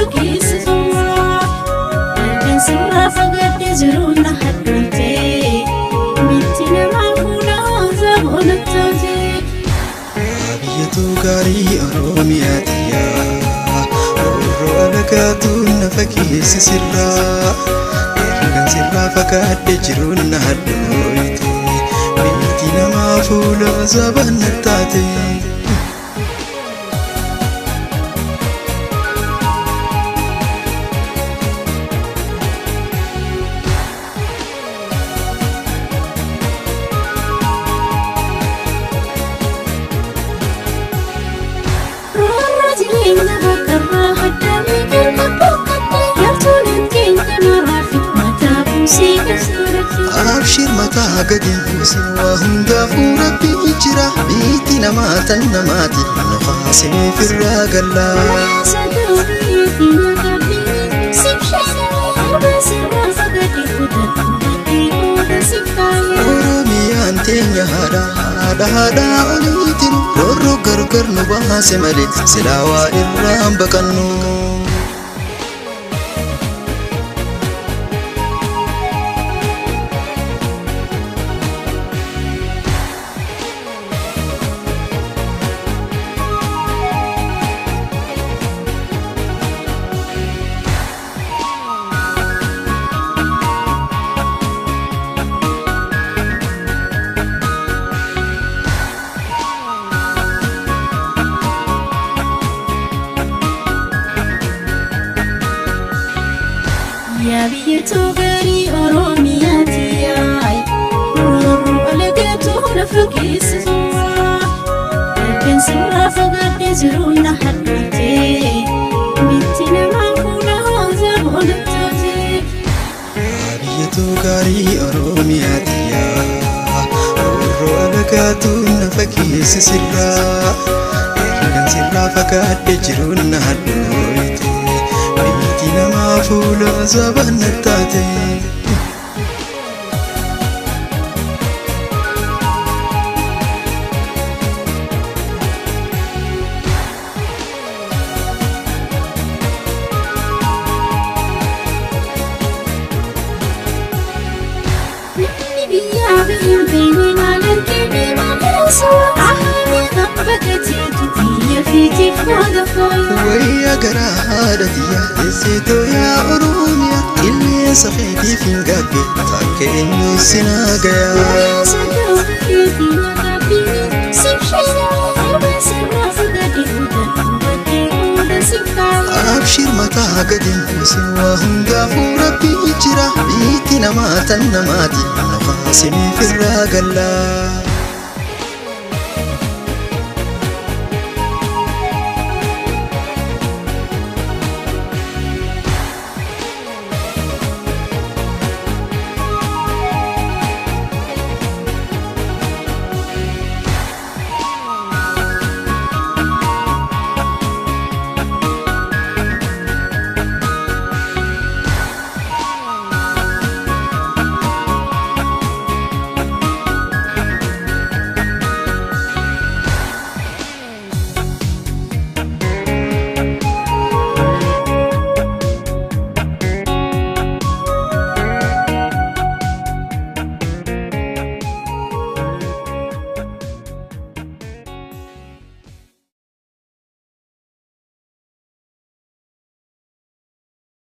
fakkeessituma kan sirraa fagaadde jiruun haddoomte miti namaa fuudhaa zaboona taate biyyattuu gaarii Oromiyaatiyaa roorroo alagaatuun na fakkeessi sirraa kan sirraa fagaadde jiruun haddoomte miti namaa fuudhaa zaboona taate Abshir mataa gadin buusin waa hundaafuu rabbi jira biitti namaa tan namaati nuqaasimee firraa gallaa Oromiyaan teenya haadhaa oliitiin roorroo gargar nu baase malee silaa waa irraan baqannu Ya biyyattuu gaarii Oromiyaatiyaa roorroo alagaatuun na fakkeessituma kan sirraa fagaadde jiruun haddoomte miti namaa fuudhaa zaboona taate biyyattuu gaarii Oromiyaatiyaa roorroo alagaatuun na fakkeessi sirraa kan sirraa fagaadde jiruun haddoomte miti namaa fuudhaa zaboona taate ويا قرادتي يا سيتو يا أروميا اللي صفيتي في قلبي تاكيني السناقيا أبشر متى قدم سواهم قافوا ربي جرا بيتي نماتا نماتي نقاسمي في الراقلا